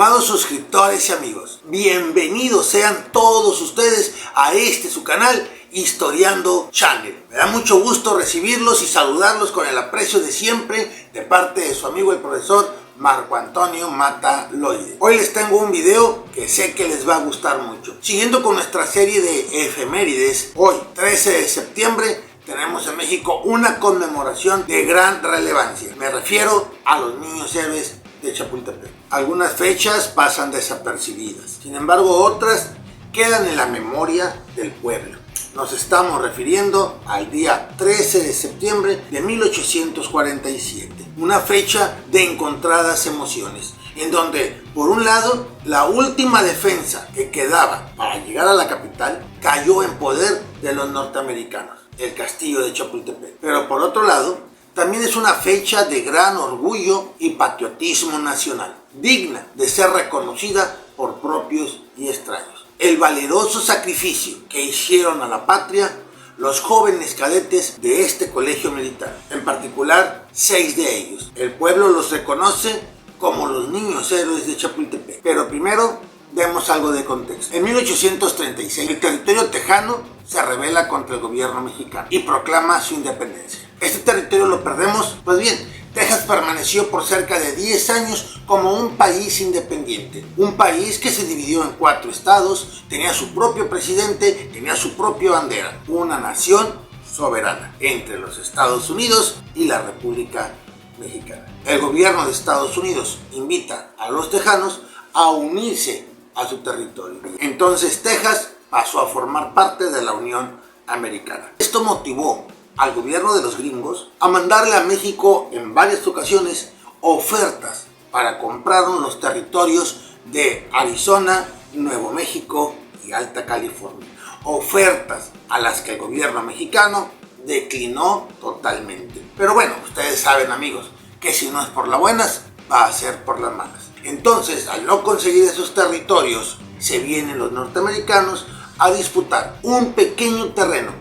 Estimados suscriptores y amigos, bienvenidos sean todos ustedes a su canal Historiando Channel. Me da mucho gusto recibirlos y saludarlos con el aprecio de siempre de parte de su amigo el profesor Marco Antonio Mata Loide. Hoy les tengo un video que sé que les va a gustar mucho. Siguiendo con nuestra serie de efemérides, hoy 13 de septiembre tenemos en México una conmemoración de gran relevancia. Me refiero a los niños héroes de Chapultepec. Algunas fechas pasan desapercibidas, sin embargo otras quedan en la memoria del pueblo. Nos estamos refiriendo al día 13 de septiembre de 1847, una fecha de encontradas emociones, en donde, por un lado, la última defensa que quedaba para llegar a la capital cayó en poder de los norteamericanos, el castillo de Chapultepec. Pero por otro lado, también es una fecha de gran orgullo y patriotismo nacional, digna de ser reconocida por propios y extraños. El valeroso sacrificio que hicieron a la patria los jóvenes cadetes de este colegio militar, en particular 6 de ellos. El pueblo los reconoce como los niños héroes de Chapultepec. Pero primero, demos algo de contexto. En 1836, el territorio tejano se rebela contra el gobierno mexicano y proclama su independencia. Este territorio lo perdemos, pues bien, Texas permaneció por cerca de 10 años como un país independiente. Un país que se dividió en 4 estados, tenía su propio presidente, tenía su propia bandera. Una nación soberana entre los Estados Unidos y la República Mexicana. El gobierno de Estados Unidos invita a los tejanos a unirse a su territorio. Entonces Texas pasó a formar parte de la Unión Americana. Esto motivó al gobierno de los gringos a mandarle a México en varias ocasiones ofertas para comprar los territorios de Arizona, Nuevo México y Alta California. Ofertas a las que el gobierno mexicano declinó totalmente. Pero bueno, ustedes saben, amigos, que si no es por las buenas, va a ser por las malas. Entonces, al no conseguir esos territorios, se vienen los norteamericanos a disputar un pequeño terreno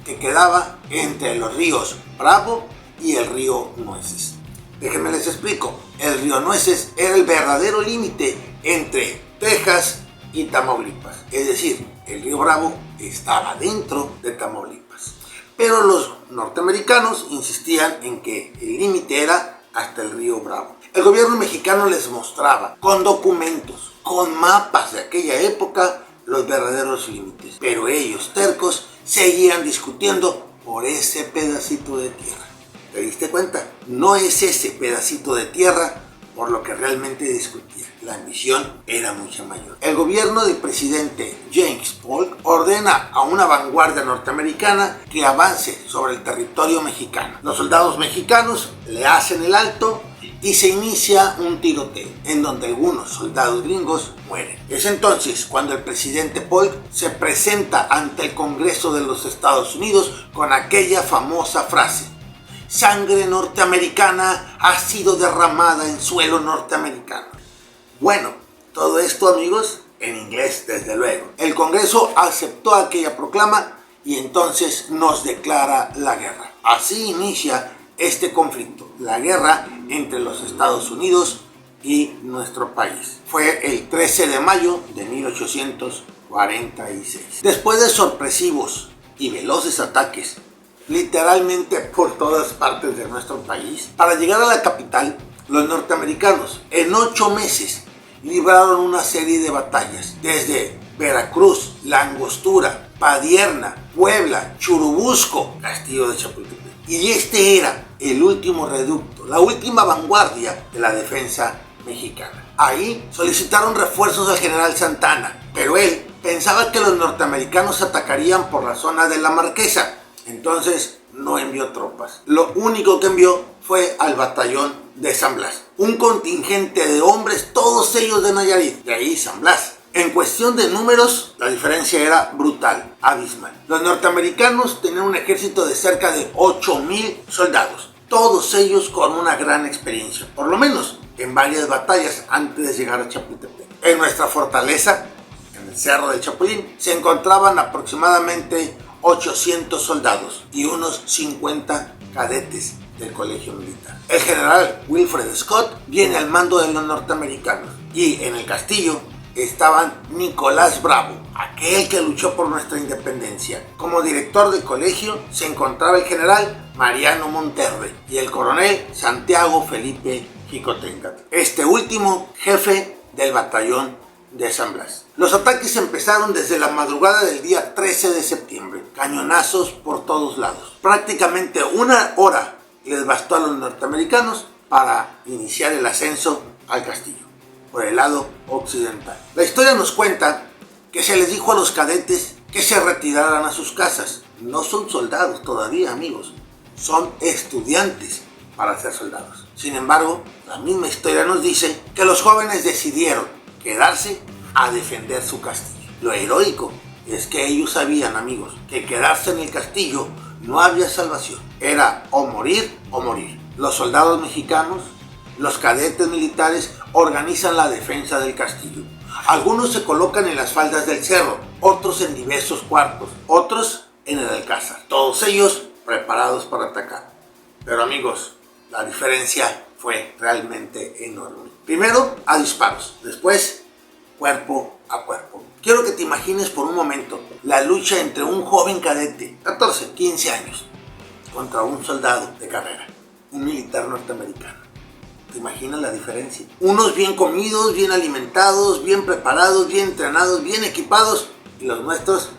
que quedaba entre los ríos Bravo y el río Nueces. Déjenme les explico. El río Nueces era el verdadero límite entre Texas y Tamaulipas. Es decir, el río Bravo estaba dentro de Tamaulipas. Pero los norteamericanos insistían en que el límite era hasta el río Bravo. El gobierno mexicano les mostraba con documentos, con mapas de aquella época, los verdaderos límites. Pero ellos, tercos, seguían discutiendo por ese pedacito de tierra. ¿Te diste cuenta? No es ese pedacito de tierra por lo que realmente discutían. La ambición era mucho mayor. El gobierno del presidente James Polk ordena a una vanguardia norteamericana que avance sobre el territorio mexicano. Los soldados mexicanos le hacen el alto y se inicia un tiroteo en donde algunos soldados gringos mueren. Es entonces cuando el presidente Polk se presenta ante el Congreso de los Estados Unidos con aquella famosa frase: sangre norteamericana ha sido derramada en suelo norteamericano. Bueno, todo esto, amigos, en inglés desde luego. El Congreso aceptó aquella proclama y entonces nos declara la guerra. Así inicia este conflicto, la guerra entre los Estados Unidos y nuestro país. Fue el 13 de mayo de 1846. Después de sorpresivos y veloces ataques, literalmente por todas partes de nuestro país, para llegar a la capital, los norteamericanos en 8 meses libraron una serie de batallas, desde Veracruz, La Angostura, Padierna, Puebla, Churubusco, Castillo de Chapultepec. Y este era el último reducto, la última vanguardia de la defensa mexicana. Ahí solicitaron refuerzos al general Santana, pero él pensaba que los norteamericanos atacarían por la zona de la Marquesa, entonces no envió tropas. Lo único que envió fue al batallón de San Blas, un contingente de hombres, todos ellos de Nayarit, de ahí San Blas. En cuestión de números, la diferencia era brutal, abismal. Los norteamericanos tenían un ejército de cerca de 8,000 soldados, todos ellos con una gran experiencia, por lo menos en varias batallas antes de llegar a Chapultepec. En nuestra fortaleza, en el Cerro del Chapulín, se encontraban aproximadamente 800 soldados y unos 50 cadetes del colegio militar. El general Wilfred Scott viene al mando de los norteamericanos Y en el castillo estaban Nicolás Bravo, aquel que luchó por nuestra independencia. Como director del colegio se encontraba el general Mariano Monterrey y el coronel Santiago Felipe Jicotencat, este último jefe del batallón de San Blas. Los ataques empezaron desde la madrugada del día 13 de septiembre, cañonazos por todos lados. Prácticamente una hora les bastó a los norteamericanos para iniciar el ascenso al castillo, por el lado occidental. La historia nos cuenta que se les dijo a los cadetes que se retiraran a sus casas. No son soldados todavía, amigos, son estudiantes para ser soldados. Sin embargo, la misma historia nos dice que los jóvenes decidieron quedarse a defender su castillo. Lo heroico es que ellos sabían, amigos, que quedarse en el castillo no había salvación. Era o morir o morir. Los soldados mexicanos, los cadetes militares, organizan la defensa del castillo. Algunos se colocan en las faldas del cerro, otros en diversos cuartos, otros en el alcázar. Todos ellos preparados para atacar. Pero amigos, la diferencia fue realmente enorme. Primero a disparos, después cuerpo a cuerpo. Quiero que te imagines por un momento la lucha entre un joven cadete, 14, 15 años, contra un soldado de carrera, un militar norteamericano. ¿Te imaginas la diferencia? Unos bien comidos, bien alimentados, bien preparados, bien entrenados, bien equipados, y los nuestros,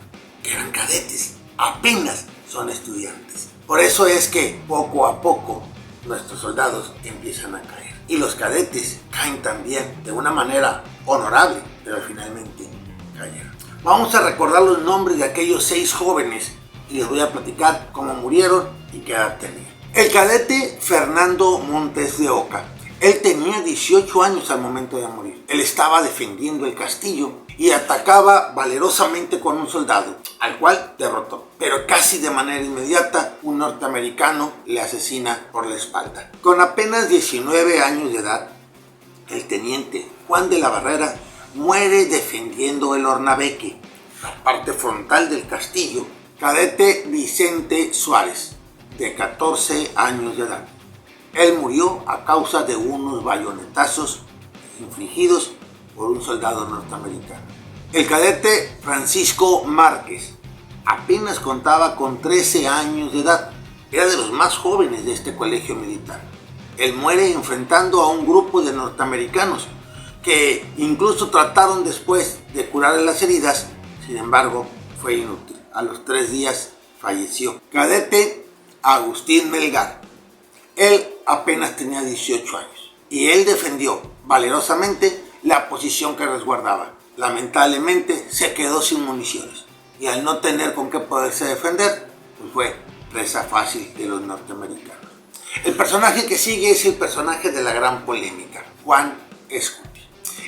que eran cadetes, apenas son estudiantes. Por eso es que poco a poco nuestros soldados empiezan a caer. Y los cadetes caen también de una manera honorable, pero finalmente cayeron. Vamos a recordar los nombres de aquellos 6 jóvenes y les voy a platicar cómo murieron y qué edad tenían. El cadete Fernando Montes de Oca. Él tenía 18 años al momento de morir. Él estaba defendiendo el castillo y atacaba valerosamente con un soldado, al cual derrotó. Pero casi de manera inmediata, un norteamericano le asesina por la espalda. Con apenas 19 años de edad, el teniente Juan de la Barrera muere defendiendo el Hornabeque, la parte frontal del castillo. Cadete Vicente Suárez, de 14 años de edad. Él murió a causa de unos bayonetazos infligidos por un soldado norteamericano. El cadete Francisco Márquez apenas contaba con 13 años de edad. Era de los más jóvenes de este colegio militar. Él muere enfrentando a un grupo de norteamericanos que incluso trataron después de curarle las heridas. Sin embargo, fue inútil. A los 3 días falleció. Cadete Agustín Melgar. Él apenas tenía 18 años y él defendió valerosamente la posición que resguardaba. Lamentablemente se quedó sin municiones y al no tener con qué poderse defender, pues fue presa fácil de los norteamericanos. El personaje que sigue es el personaje de la gran polémica, Juan Escutia.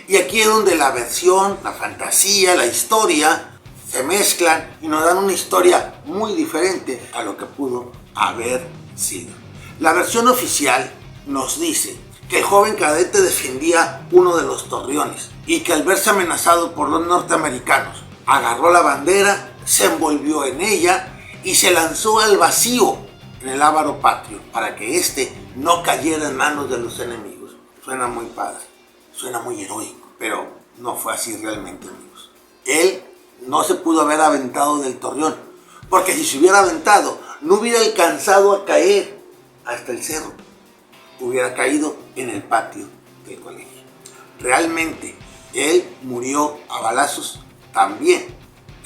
Y aquí es donde la versión, la fantasía, la historia se mezclan y nos dan una historia muy diferente a lo que pudo haber sido. La versión oficial nos dice que el joven cadete defendía uno de los torreones y que al verse amenazado por los norteamericanos, agarró la bandera, se envolvió en ella y se lanzó al vacío en el Ávaro Patrio para que éste no cayera en manos de los enemigos. Suena muy padre, suena muy heroico, pero no fue así realmente, amigos. Él no se pudo haber aventado del torreón, porque si se hubiera aventado, no hubiera alcanzado a caer hasta el cerro, hubiera caído en el patio del colegio. Realmente, él murió a balazos también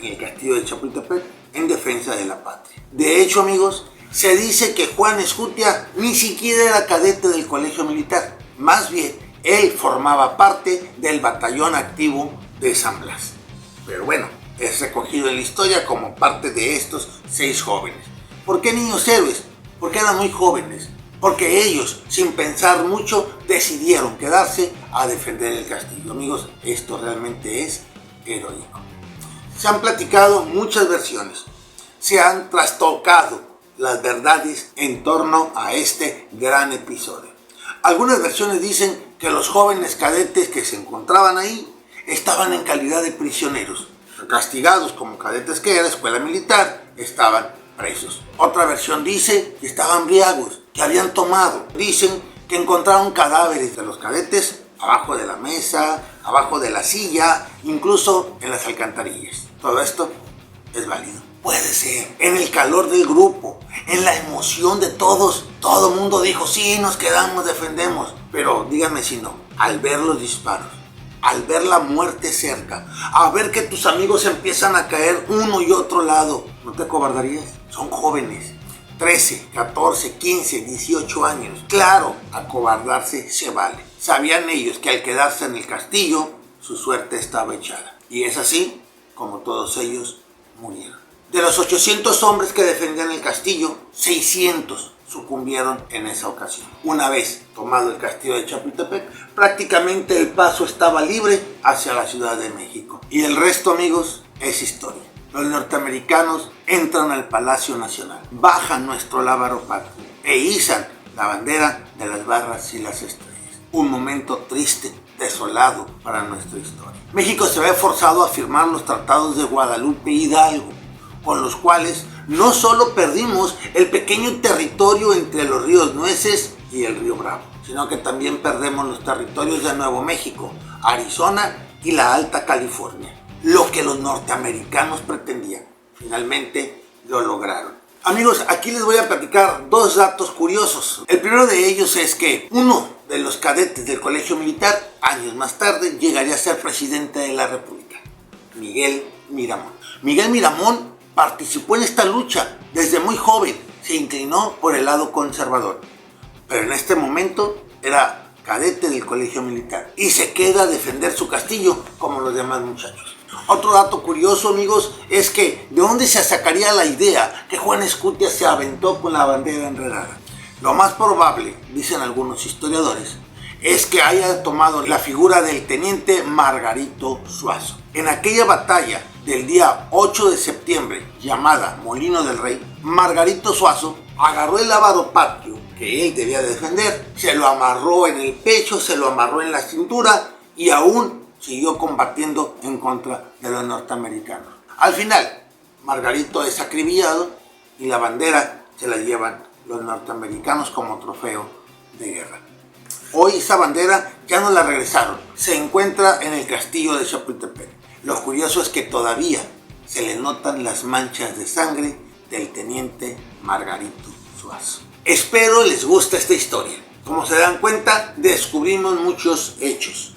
en el castillo de Chapultepec en defensa de la patria. De hecho, amigos, se dice que Juan Escutia ni siquiera era cadete del colegio militar, más bien, él formaba parte del batallón activo de San Blas. Pero bueno, es recogido en la historia como parte de estos 6 jóvenes. ¿Por qué niños héroes? Porque eran muy jóvenes, porque ellos, sin pensar mucho, decidieron quedarse a defender el castillo. Amigos, esto realmente es heroico. Se han platicado muchas versiones, se han trastocado las verdades en torno a este gran episodio. Algunas versiones dicen que los jóvenes cadetes que se encontraban ahí estaban en calidad de prisioneros, castigados como cadetes que era escuela militar, estaban presos. Otra versión dice que estaban briagos, que habían tomado. Dicen que encontraron cadáveres de los cadetes abajo de la mesa, abajo de la silla, incluso en las alcantarillas. Todo esto es válido. Puede ser en el calor del grupo, en la emoción de todos. Todo el mundo dijo, sí, nos quedamos, defendemos. Pero díganme si no, al ver los disparos, al ver la muerte cerca, a ver que tus amigos empiezan a caer uno y otro lado, ¿no te acobardarías? Son jóvenes, 13, 14, 15, 18 años. Claro, acobardarse se vale. Sabían ellos que al quedarse en el castillo, su suerte estaba echada. Y es así como todos ellos murieron. De los 800 hombres que defendían el castillo, 600 sucumbieron en esa ocasión. Una vez tomado el castillo de Chapultepec, prácticamente el paso estaba libre hacia la Ciudad de México. Y el resto, amigos, es historia. Los norteamericanos entran al Palacio Nacional, bajan nuestro lábaro patrio e izan la bandera de las barras y las estrellas. Un momento triste, desolado para nuestra historia. México se ve forzado a firmar los tratados de Guadalupe y Hidalgo, con los cuales no solo perdimos el pequeño territorio entre los ríos Nueces y el río Bravo, sino que también perdemos los territorios de Nuevo México, Arizona y la Alta California. Lo que los norteamericanos pretendían, finalmente lo lograron. Amigos, aquí les voy a platicar dos datos curiosos. El primero de ellos es que uno de los cadetes del Colegio Militar, años más tarde, llegaría a ser presidente de la República, Miguel Miramón. Miguel Miramón participó en esta lucha desde muy joven, se inclinó por el lado conservador, pero en este momento era cadete del Colegio Militar y se queda a defender su castillo como los demás muchachos. Otro dato curioso, amigos, es que ¿de dónde se sacaría la idea que Juan Escutia se aventó con la bandera enredada? Lo más probable, dicen algunos historiadores, es que haya tomado la figura del teniente Margarito Suazo. En aquella batalla del día 8 de septiembre, llamada Molino del Rey, Margarito Suazo agarró el lábaro patrio que él debía defender, se lo amarró en el pecho, se lo amarró en la cintura y aún siguió combatiendo en contra de los norteamericanos. Al final, Margarito es acribillado y la bandera se la llevan los norteamericanos como trofeo de guerra. Hoy esa bandera ya no la regresaron, se encuentra en el castillo de Chapultepec. Lo curioso es que todavía se le notan las manchas de sangre del teniente Margarito Suazo. Espero les guste esta historia. Como se dan cuenta, descubrimos muchos hechos.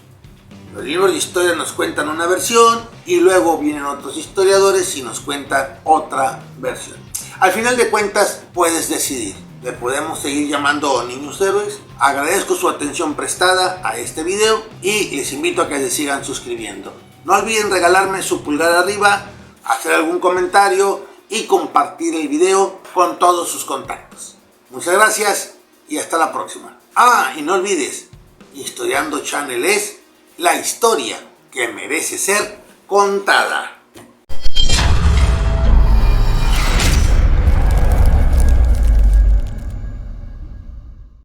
Los libros de historia nos cuentan una versión y luego vienen otros historiadores y nos cuentan otra versión. Al final de cuentas, puedes decidir. Le podemos seguir llamando niños héroes. Agradezco su atención prestada a este video y les invito a que se sigan suscribiendo. No olviden regalarme su pulgar arriba, hacer algún comentario y compartir el video con todos sus contactos. Muchas gracias y hasta la próxima. Y no olvides, Historiando Channel es la historia que merece ser contada.